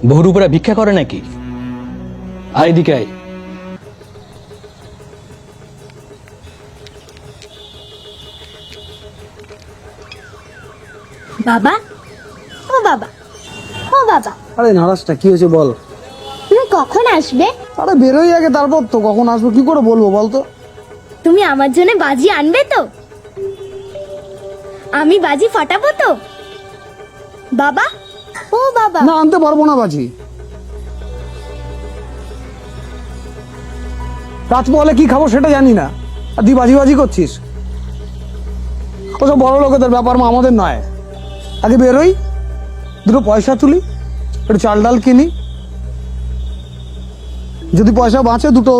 বহুর উপরে ভিক্ষা করে নাকি? আয় এদিকে আয়। বাবা, ও বাবা, ও বাবা, আরে নারাজটা কি হয়েছে বল? তুমি কখন আসবে? আরে বেরোই আগে, তারপর তো কখন আসবো কি করে বলবো বলতো? তুমি আমার জন্য বাজি আনবে তো? আমি বাজি ফাটাবো তো? বাবা, ও বাবা, না, আনতে পারবো না বাজি। রাত বলে কি খাবো সেটা জানি না, আর তুই বাজি বাজি করছিস। ওসব বড় লোকেদের ব্যাপার, মা আমাদের নয়। আগে বেরোই, দুটো পয়সা তুলি, একটু চাল ডাল কিনি, যদি পয়সা বাঁচে দুটো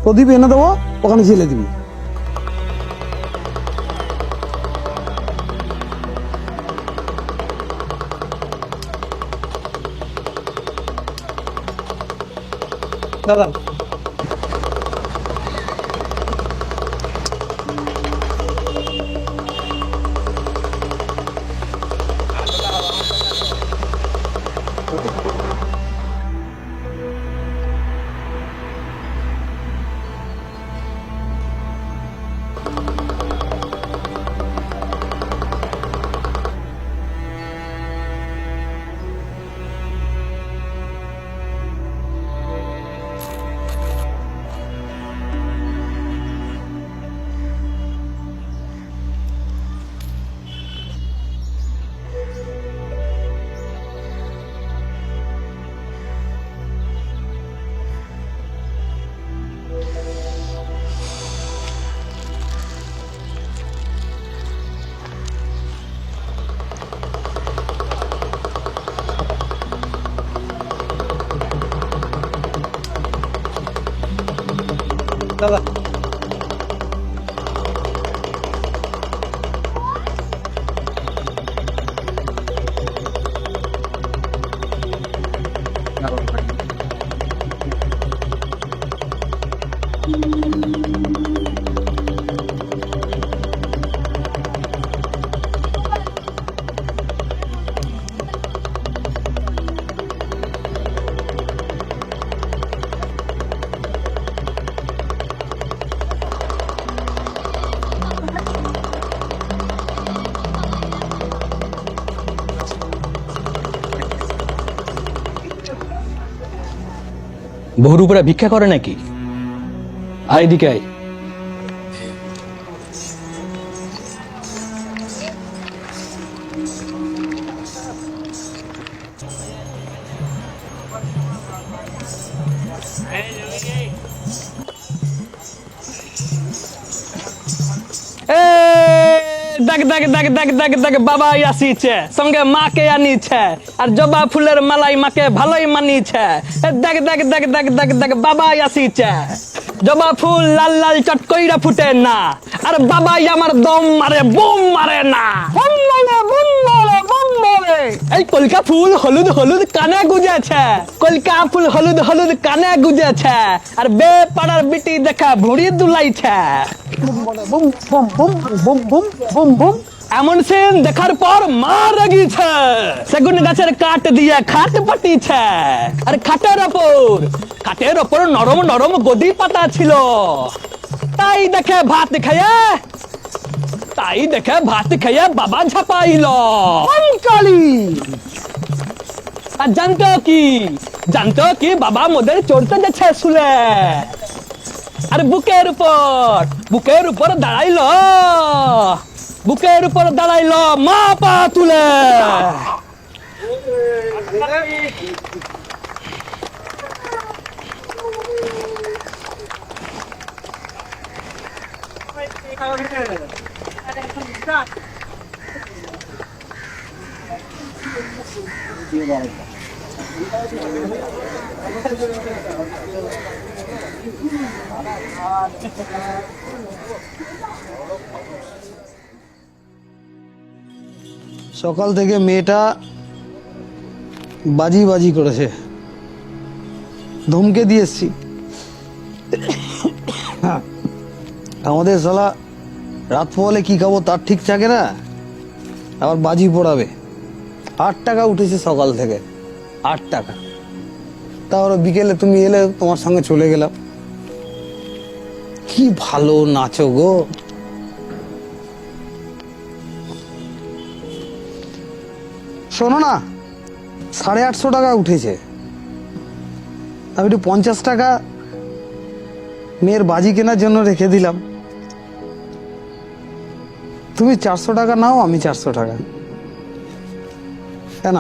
প্রদীপ এনে দেবো, ওখানে জেলে দিবি। দাদা, দাদা, বহুর উপরে ভিক্ষা করে নাকি? আয় এদিকে আয়। দেখ দেখ দেখ দেখ দেখ দেখ বাবা আসিছে, সঙ্গে মাকে আনিছে, আর জবা ফুলের মালাই মাকে ভালোই মানিছে। দেখ দেখ দেখ দেখ দেখ দেখ বাবা আসিছে। জবা ফুল লাল লাল চটকইরা ফুটে না, আর বাবাই আমার দম মারে, বুম মারে না। বুম মারে, বুম মারে, বুম মারে। এই কলকা ফুল হলুদ হলুদ কানে গুজেছে, কলকা ফুল হলুদ হলুদ কানে গুজেছে, আর বে পাড়ার বিটি দেখা ভুড়ি দুলাইছে। বুম বুম বুম বুম বুম বুম বুম। এমন সিন দেখার পর মা রাগিছে, সেগুন গাছের কাঠ দিয়ে খাট পাতিছে, আর খাটের ওপর নরম নরম গদি পাতা ছিল। তাই দেখে ভাত খেয়ে বাবা ঝাপাইল। কালী, আর জানতো কি বাবা মোদের চড়তে যাচ্ছে শুলে, আর বুকের উপর দাঁড়াইলো মা পা তুলে। সকাল থেকে মেয়েটা বাজি বাজি করেছে, ধমকে দিয়ে এসছি। আমাদের শালা রাত পোহালে কি খাবো তার ঠিক থাকে না, আবার বাজি পড়াবে। 8 টাকা উঠেছে সকাল থেকে, 8 টাকা। তাহলে বিকেলে তুমি এলে, তোমার সঙ্গে চলে গেলাম। কি ভালো নাচো গো। শোনো না, 850 টাকা উঠেছে। আমি একটু 50 টাকা মেয়ের বাজি কেনার জন্য রেখে দিলাম। তুমি 400 টাকা নাও, আমি 400 টাকা। কেন?